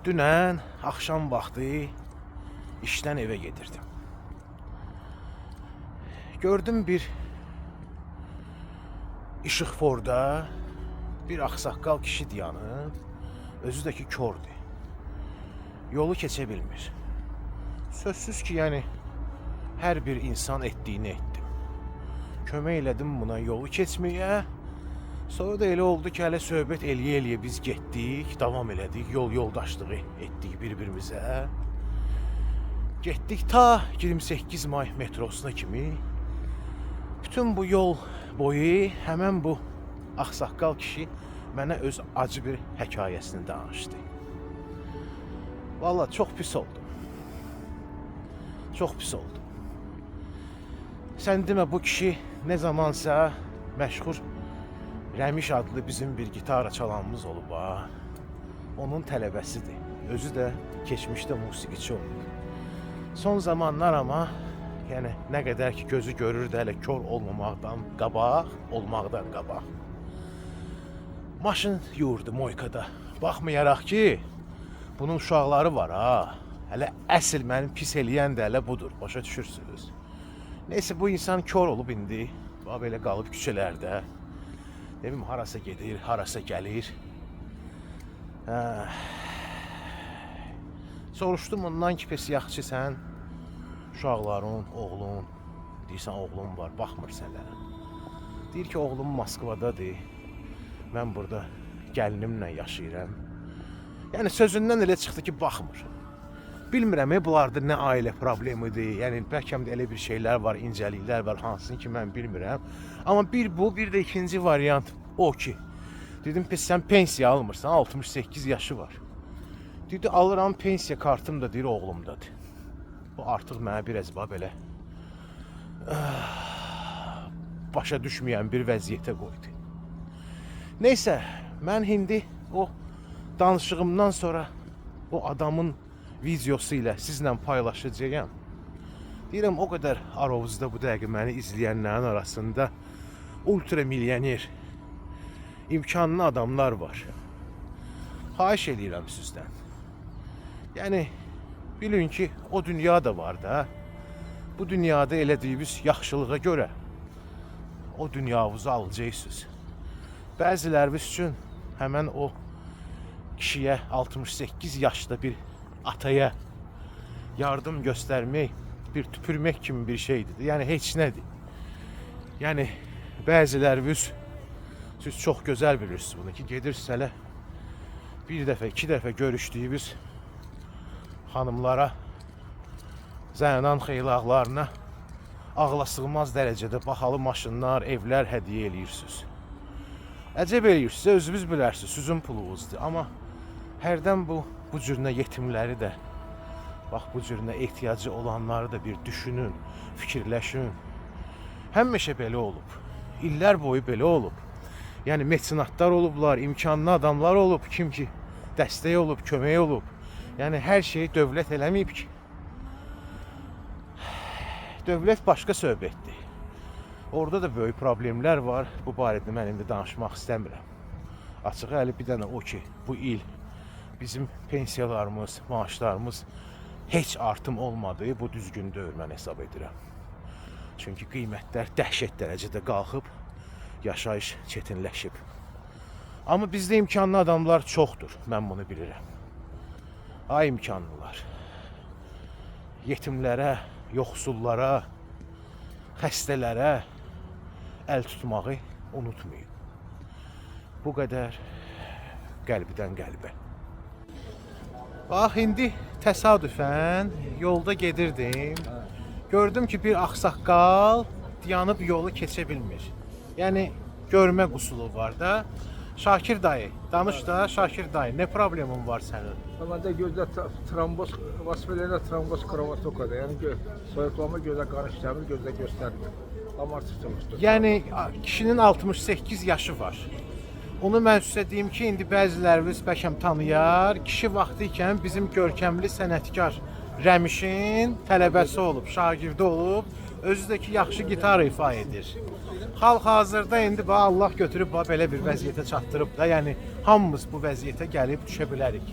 Dünən axşam vaxtı işdən evə gedirdim. Gördüm bir işıqforda bir ağsaqqal kişi dayanıb, özü də ki kördür. Yolu keçə bilmir. Sözsüz ki, yəni hər bir insan etdiyini etdim. Kömək elədim buna yolu keçməyə. Sonra da elə oldu ki, hələ söhbət eləyə-eləyə biz getdik, davam elədik, yol yoldaşlığı etdik bir-birimizə. Getdik ta 28 may metrosuna kimi. Bütün bu yol boyu həmən bu ağsaqqal kişi mənə öz acı bir hekayəsini danışdı. Vallahi çox pis oldum. Çox pis oldum. Sən demə bu kişi nə zamansa məşhur Rəmiş adlı bizim bir gitara çalanımız olub ha. Onun tələbəsidir. Özü də keçmişdə musiqiçi olub. Son zamanlar ama yəni nə qədər ki gözü görür də hələ kör olmamaqdan qabaq, olmaqdan qabaq. Maşın yurdu Moykada. Baxmayaraq ki bunun uşaqları var ha. Hələ əsl məni pis eləyən də hələ budur. Başa düşürsünüz. Neyse bu insan kör olub indi. Belə qalıb küçələrdə. Ne bileyim harasa gelir, harasa gelir. Soruşdum ondan ki, pes yaxşı sən, uşaqların, oğlun, deyirsən oğlum var, baxmır sənlərə. Deyir ki, oğlum Moskvadadır, mən burada gəlinimlə yaşayıram. Yəni sözündən elə çıxdı ki, baxmır. Bilmirəm, bunlarda nə ailə problemidir, yəni bəlkə də elə bir şeylər var, incəliklər var, hansını ki mən bilmirəm. Amma bir bu, bir də ikinci variant o ki, dedim pes sən pensiya almırsan, 68 yaşı var. Dedi alıram pensiya kartım da deyir oğlumdadır. Bu artıq mənə biraz belə başa düşməyən bir vəziyyətə qoydu. Neysə, mən indi o danışığımdan sonra o adamın videosu ilə sizlə paylaşacağım. Deyirəm o qədər Arovuzda bu dəqiqə məni izləyənlərin arasında ultra milyoner, imkanlı adamlar var. Xahiş edirəm sizdən. Yəni bilin ki o dünya da var da. Bu dünyada elədiyiniz yaxşılığa görə o dünyavızı alacaqsınız. Bəziləriniz üçün həmən o kişiyə 68 yaşda bir ataya yardım göstermek, bir tüpürmek kimi bir şeydir. Yani heç nədir. Yani bəziləriniz siz çok güzel bilirsiniz bunu ki, gedirsiniz hələ bir dəfə, iki dəfə görüşdüyünüz hanımlara, zənan xeylaqlarına ağlasığmaz dərəcədə bahalı maşınlar, evlər hədiyyə eləyirsiniz. Əcəb eləyirsiniz, özünüz bilərsiniz, sizin pulunuzdur. Amma hərdən bu cürünə yetimləri də, bax bu cürünə ehtiyacı olanları da bir düşünün, fikirləşin. Həmişə belə olub. İllər boyu belə olub. Yəni mecenatlar olublar, imkanlı adamlar olub, kim ki dəstək olub, kömək olub. Yəni hər şeyi dövlət eləməyib ki. Dövlət başqa söhbətdir. Orada da böyük problemlər var. Bu barədə mən indi danışmaq istəmirəm. Açığı hələ bir dənə o ki, bu il bizim pensiyalarımız, maaşlarımız heç artım olmadığı bu düzgün deyil mən hesab edirəm. Çünki qiymətlər dəhşət dərəcədə qalxıb, yaşayış çətinləşib. Amma bizdə imkanlı adamlar çoxdur, mən bunu bilirəm. Ay imkanlılar. Yetimlərə, yoxsullara, xəstələrə əl tutmağı unutmayın. Bu qədər qəlbdən qəlbə. Bax, indi təsadüfən yolda gedirdim. Gördüm ki, bir ağsaqqal dayanıb yolu keçə bilmir. Yəni, görmə qusuru var da. Şakir dayı, danış da Şakir dayı, ne problemin var sənin? Məndə gözdə tromboz, vaskulyar tromboz kromatokadır. Yəni soyuqlanma gözə qan işləmir, gözdə göstərmir. Damar çıxmışdır. Yəni kişinin 68 yaşı var. Onu mən sizə deyim ki, indi bəziləriniz bəlkə tanıyar. Kişi vaxtı ikən bizim görkəmli sənətkar Rəmişin tələbəsi olub, şagirdi olub, özü də ki yaxşı gitar ifa edir. Hal-hazırda indi Allah götürüb belə bir vəziyyətə çatdırıb da, yəni hamımız bu vəziyyətə gəlib düşə bilərik.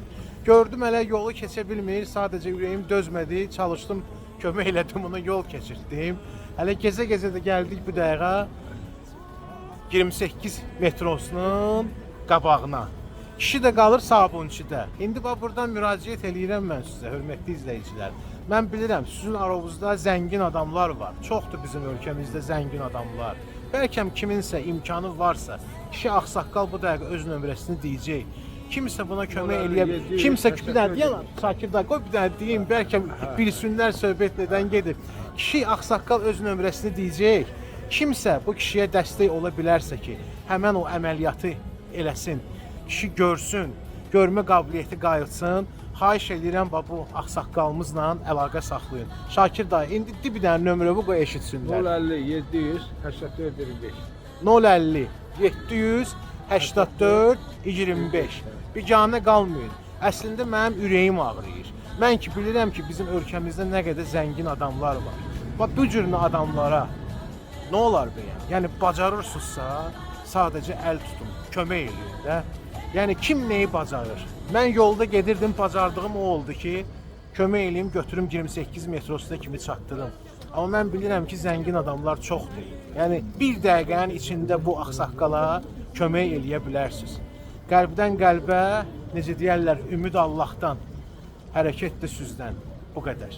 Gördüm hələ yolu keçə bilmir. Sadəcə ürəyim dözmədi. Çalışdım, kömək elədim ona, yol keçirtdim. Hələ gecə-gecə də gəldik bu dəqiqə 28 metrosunun qabağına. Kişi də qalır Sabunçidə. İndi bax buradan müraciət eləyirəm mən sizə, hörmətli izləyicilər. Mən bilirəm sizin aranızda zəngin adamlar var. Çoxdur bizim ölkəmizdə zəngin adamlar. Bəlkə kiminsə imkanı varsa, kişi ağsaqqal bu dəqiqə öz nömrəsini deyəcək. Kimsə buna kömək eləyə bilər. Kimsə bir dənə deyən Şakir da qoy bir dənə deyim, bəlkə bilsinlər söhbət nədən gedir. Kişi ağsaqqal öz nömrəsini deyəcək. Kimsə bu kişiyə dəstək ola bilərsə ki, həmən o əməliyyatı eləsin. Kişi görsün, görmə qabiliyyəti qayıtsın. Xahiş edirəm bu ağsaqqalımızla əlaqə saxlayın. Şakir dayı, indi bir dənə nömrəvi qoy eşitsinlər. 050 700 84 25. 050 700 84 25. Biganə qalmayın. Əslində mənim ürəyim ağrıyır. Mən ki bilirəm ki bizim ölkəmizdə nə qədər zəngin adamlar var. Bax bu cür adamlara nə olar bəyəm? Yəni bacarırsınızsa sadəcə əl tutun, kömək eləyin də. Yəni kim nəyi bacarır? Mən yolda gedirdim, bacardığım o oldu ki, kömək eləyim, götürüm 28 metrosuna kimi çatdırım. Amma mən bilirəm ki, zəngin adamlar çoxdur. Yəni bir dəqiqənin içində bu ağsaqqala kömək eləyə bilərsiniz. Qəlbdən qəlbə, necə deyərlər, ümid Allahdan, hərəkət də sizdən. Bu qədər.